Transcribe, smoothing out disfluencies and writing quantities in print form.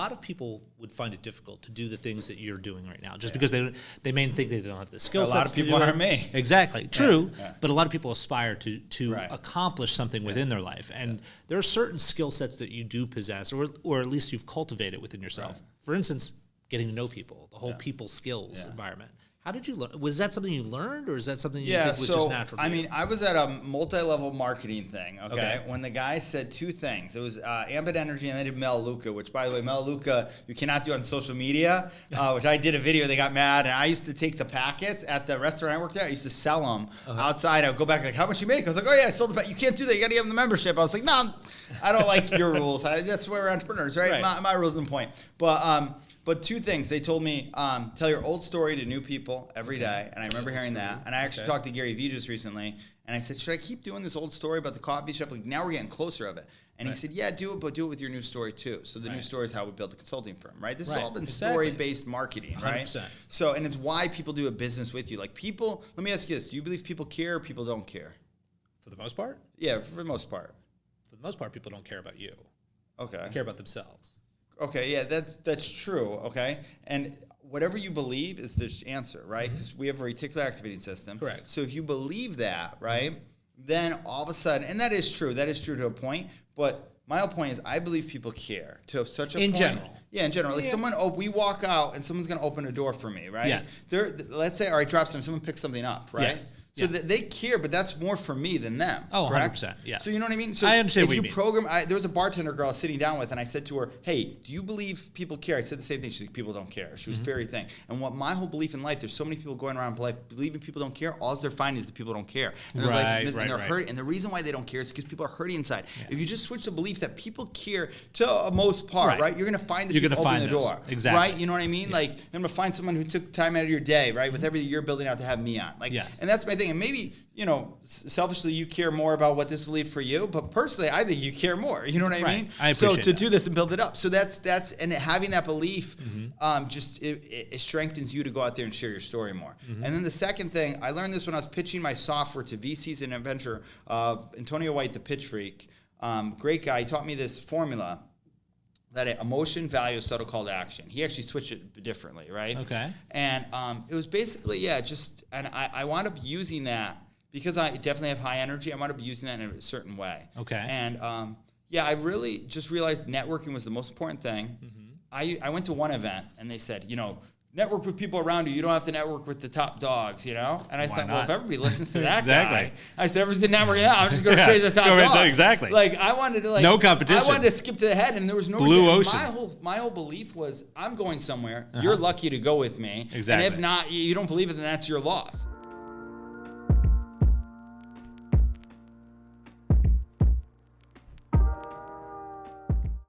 lot of people would find it difficult to do the things that you're doing right now, just because they may think they don't have the skill sets. A lot of people aren't me. Exactly, true. But a lot of people aspire to accomplish something within their life, and there are certain skill sets that you do possess, or at least you've cultivated within yourself. For instance, getting to know people, the whole people skills environment. How did you learn? Was that something you learned, or is that something you think was just natural? I mean, I was at a multi-level marketing thing, okay? When the guy said two things. It was Ambit Energy, and they did Melaleuca, which, by the way, Melaleuca, you cannot do on social media, which I did a video. They got mad, and I used to take the packets at the restaurant I worked at. I used to sell them outside. I would go back, like, how much you make? I was like, oh, yeah, I sold the packet. You can't do that. You got to give them the membership. I was like, no, I don't like your rules. That's why we're entrepreneurs, right? My rules and point. But two things. They told me, tell your old story to new people every day. And I remember hearing that. And I actually talked to Gary Vee just recently. And I said, should I keep doing this old story about the coffee shop? Like, now we're getting closer of it. And he said, yeah, do it, but do it with your new story too. So the new story is how we build a consulting firm, right? This has all been story-based marketing, right? 100%. So, and it's why people do a business with you. Like people, let me ask you this. Do you believe people care or people don't care? For the most part? Yeah, for the most part. For the most part, people don't care about you. Okay. They care about themselves. Okay, yeah, that's true, okay? And whatever you believe is the answer, right? Because we have a reticular activating system. Correct. So if you believe that, right, then all of a sudden, and that is true to a point, but my whole point is I believe people care to such a point. In general. Yeah, in general. Like we walk out and someone's going to open a door for me, right? Yes. Let's say, all right, drop someone picks something up, right? Yes. So that they care, but that's more for me than them. Oh, correct? 100%. Yes. So you know what I mean? So I understand if what you mean. program, there was a bartender girl I was sitting down with, and I said to her, hey, do you believe people care? I said the same thing. She's like, people don't care. She was very thing. And what my whole belief in life, there's so many people going around life believing people don't care. All they're finding is that people don't care. And their life is and they're hurting. And the reason why they don't care is because people are hurting inside. Yeah. If you just switch the belief that people care to a most part, right? You're going to find the people opening the door. Exactly. Right? You know what I mean? Like, I'm going to find someone who took time out of your day, right? With everything you're building out to have me on. Like, and that's my thing. And maybe, you know, selfishly you care more about what this will leave for you, but personally I think you care more. You know what I mean? I appreciate so to do this and build it up. So that's and having that belief just it strengthens you to go out there and share your story more. And then the second thing, I learned this when I was pitching my software to VCs and venture. Antonio White, the pitch freak, great guy. He taught me this formula. That emotion, value, subtle call to action. He actually switched it differently, right? Okay. And it was basically, and I wound up using that because I definitely have high energy. I wound up using that in a certain way. Okay. And I really just realized networking was the most important thing. I went to one event and they said, network with people around you. You don't have to network with the top dogs, And I thought, well, if everybody listens to that guy, I said, everybody's networking that, I'm just going to straight to the top dogs. Exactly. Like, I wanted to, no competition. I wanted to skip to the head, and there was no blue ocean. My whole belief was, I'm going somewhere. You're lucky to go with me. Exactly. And if not, you don't believe it, then that's your loss.